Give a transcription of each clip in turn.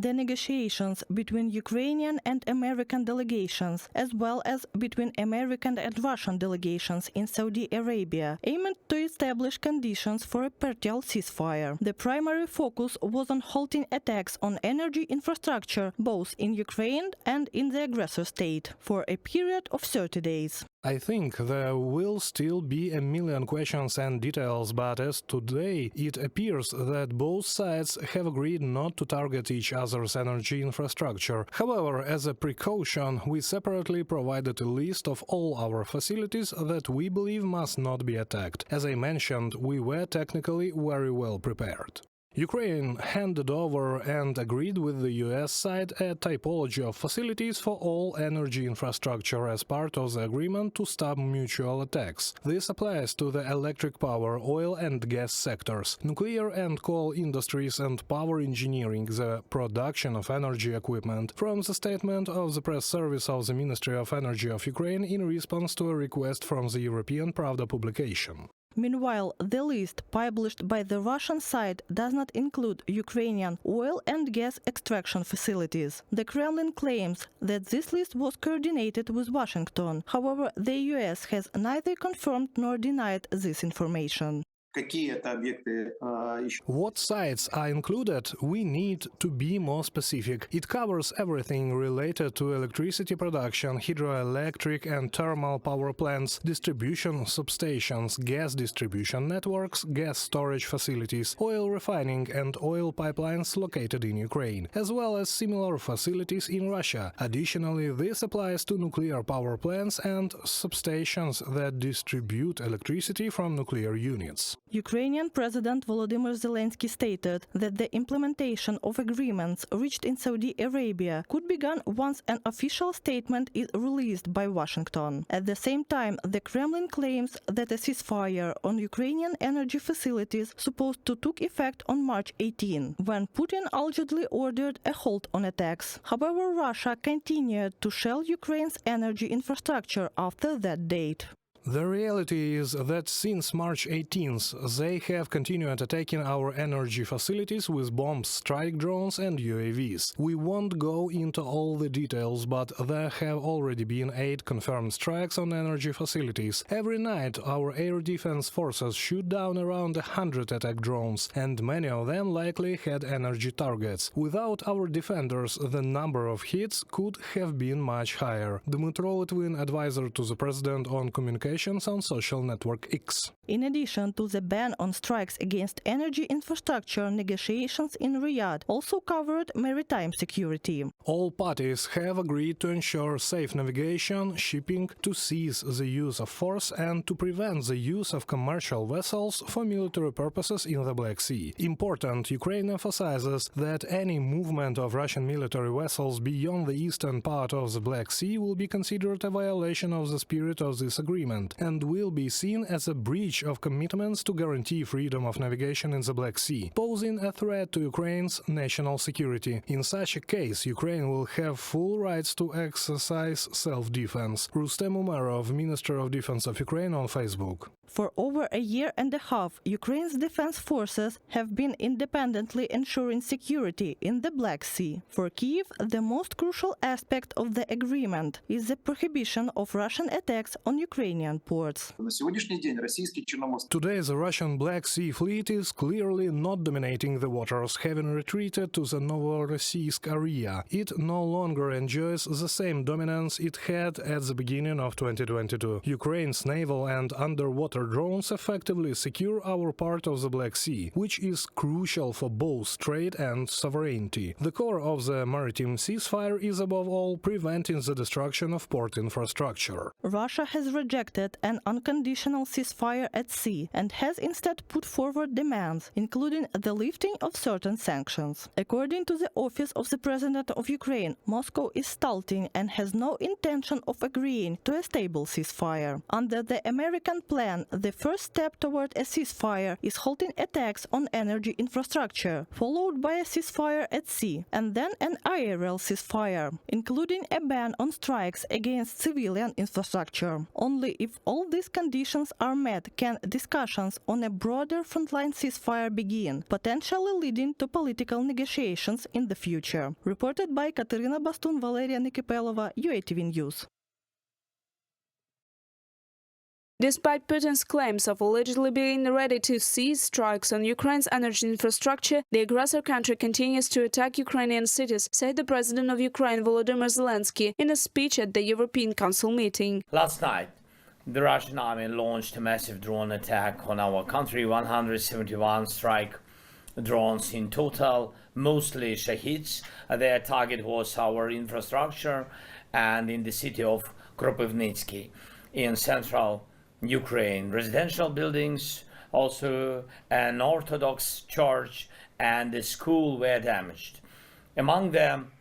the negotiations between Ukrainian and American delegations, as well as between American and Russian delegations in Saudi Arabia, aimed to establish conditions for a partial ceasefire. The primary focus was on halting attacks on energy infrastructure both in Ukraine and in the aggressor state for a period of 30 days. I think there will still be a million questions and details, but as today it appears that both sides have agreed not to target each other's energy infrastructure. However, as a precaution, we separately provided a list of all our facilities that we believe must not be attacked. As I mentioned, we were technically very well prepared. Ukraine handed over and agreed with the US side a typology of facilities for all energy infrastructure as part of the agreement to stop mutual attacks. This applies to the electric power, oil and gas sectors, nuclear and coal industries and power engineering, the production of energy equipment, from the statement of the press service of the Ministry of Energy of Ukraine in response to a request from the European Pravda publication. Meanwhile, the list published by the Russian side does not include Ukrainian oil and gas extraction facilities. The Kremlin claims that this list was coordinated with Washington. However, the US has neither confirmed nor denied this information. What sites are included? We need to be more specific. It covers everything related to electricity production, hydroelectric and thermal power plants, distribution substations, gas distribution networks, gas storage facilities, oil refining and oil pipelines located in Ukraine, as well as similar facilities in Russia. Additionally, this applies to nuclear power plants and substations that distribute electricity from nuclear units. Ukrainian President Volodymyr Zelenskyy stated that the implementation of agreements reached in Saudi Arabia could begin once an official statement is released by Washington. At the same time, the Kremlin claims that a ceasefire on Ukrainian energy facilities supposed to took effect on March 18, when Putin allegedly ordered a halt on attacks. However, Russia continued to shell Ukraine's energy infrastructure after that date. The reality is that since March 18th, they have continued attacking our energy facilities with bombs, strike drones and UAVs. We won't go into all the details, but there have already been 8 confirmed strikes on energy facilities. Every night our air defense forces shoot down around 100 attack drones, and many of them likely had energy targets. Without our defenders, the number of hits could have been much higher. Dmytro Litvin, advisor to the president on communication on social network X. In addition to the ban on strikes against energy infrastructure, negotiations in Riyadh also covered maritime security. All parties have agreed to ensure safe navigation, shipping, to cease the use of force and to prevent the use of commercial vessels for military purposes in the Black Sea. Important, Ukraine emphasizes that any movement of Russian military vessels beyond the eastern part of the Black Sea will be considered a violation of the spirit of this agreement and will be seen as a breach of commitments to guarantee freedom of navigation in the Black Sea, posing a threat to Ukraine's national security. In such a case, Ukraine will have full rights to exercise self-defense. Rustem Umerov, Minister of Defense of Ukraine, on Facebook. For over a year and a half, Ukraine's defense forces have been independently ensuring security in the Black Sea. For Kyiv, the most crucial aspect of the agreement is the prohibition of Russian attacks on Ukrainian ports. Today, the Russian Black Sea Fleet is clearly not dominating the waters, having retreated to the Novorossiysk area. It no longer enjoys the same dominance it had at the beginning of 2022. Ukraine's naval and underwater drones effectively secure our part of the Black Sea, which is crucial for both trade and sovereignty. The core of the Maritime ceasefire is above all preventing the destruction of port infrastructure. Russia has rejected an unconditional ceasefire at sea and has instead put forward demands, including the lifting of certain sanctions. According to the Office of the President of Ukraine, Moscow is stalling and has no intention of agreeing to a stable ceasefire. Under the American plan, the first step toward a ceasefire is halting attacks on energy infrastructure, followed by a ceasefire at sea, and then an aerial ceasefire, including a ban on strikes against civilian infrastructure. Only if If all these conditions are met, can discussions on a broader frontline ceasefire begin, potentially leading to political negotiations in the future? Reported by Katerina Bastun, Valeria Nikipelova, UATV News. Despite Putin's claims of allegedly being ready to cease strikes on Ukraine's energy infrastructure, the aggressor country continues to attack Ukrainian cities, said the president of Ukraine, Volodymyr Zelenskyy, in a speech at the European Council meeting. Last night, the Russian army launched a massive drone attack on our country, 171 strike drones in total, mostly Shahids. Their target was our infrastructure and in the city of Kropivnitsky in central Ukraine. Residential buildings, also an Orthodox church and a school were damaged. Among them,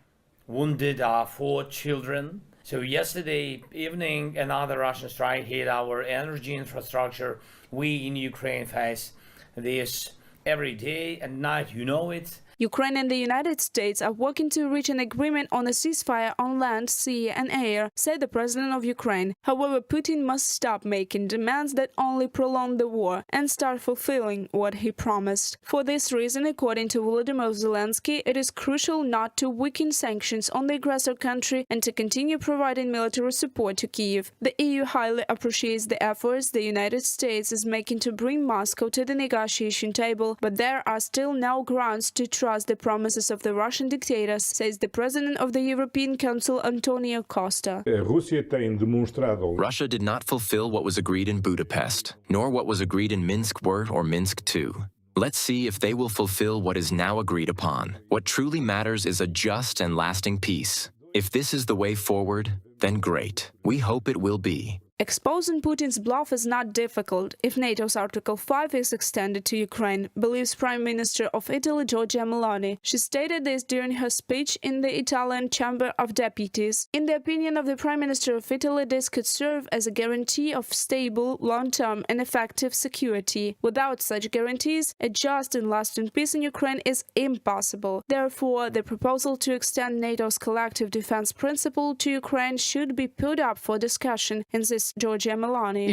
wounded are 4 children. So yesterday evening, another Russian strike hit our energy infrastructure. We in Ukraine face this every day and night, you know it. Ukraine and the United States are working to reach an agreement on a ceasefire on land, sea and air, said the president of Ukraine. However, Putin must stop making demands that only prolong the war and start fulfilling what he promised. For this reason, according to Volodymyr Zelenskyy, it is crucial not to weaken sanctions on the aggressor country and to continue providing military support to Kyiv. The EU highly appreciates the efforts the United States is making to bring Moscow to the negotiation table, but there are still no grounds to trust the promises of the Russian dictators, says the president of the European Council, Antonio Costa. Russia did not fulfill what was agreed in Budapest, nor what was agreed in Minsk I or Minsk II. Let's see if they will fulfill what is now agreed upon. What truly matters is a just and lasting peace. If this is the way forward, then great. We hope it will be. Exposing Putin's bluff is not difficult if NATO's Article 5 is extended to Ukraine, believes Prime Minister of Italy, Giorgia Meloni. She stated this during her speech in the Italian Chamber of Deputies. In the opinion of the Prime Minister of Italy, this could serve as a guarantee of stable, long-term and effective security. Without such guarantees, a just and lasting peace in Ukraine is impossible. Therefore, the proposal to extend NATO's collective defense principle to Ukraine should be put up for discussion, insists Giorgia Meloni.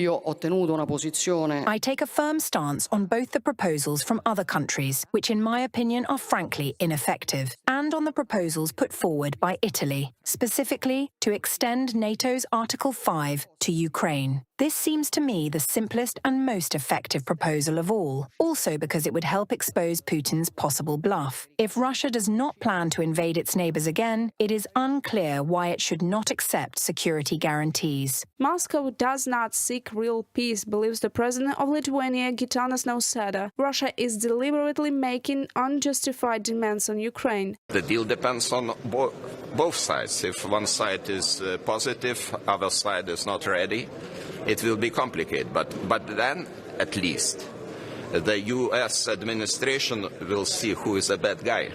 I take a firm stance on both the proposals from other countries, which in my opinion are frankly ineffective, and on the proposals put forward by Italy, specifically to extend NATO's Article 5 to Ukraine. This seems to me the simplest and most effective proposal of all, also because it would help expose Putin's possible bluff. If Russia does not plan to invade its neighbors again, it is unclear why it should not accept security guarantees. Moscow does not seek real peace, believes the president of Lithuania, Gitanas Nausėda. Russia is deliberately making unjustified demands on Ukraine. The deal depends on both sides. If one side is positive, other side is not ready, it will be complicated. But then, at least, the U.S. administration will see who is a bad guy,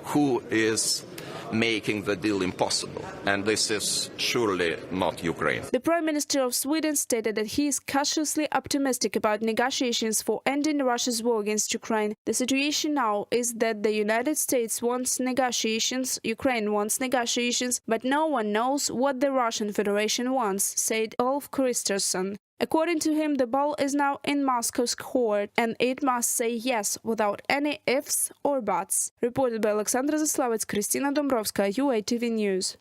who is making the deal impossible. And this is surely not Ukraine. The Prime Minister of Sweden stated that he is cautiously optimistic about negotiations for ending Russia's war against Ukraine. The situation now is that the United States wants negotiations, Ukraine wants negotiations, but no one knows what the Russian Federation wants, said Ulf Kristersson. According to him, the ball is now in Moscow's court, and it must say yes without any ifs or buts. Reported by Alexandra Zaslavets, Kristina Dombrovska, UATV News.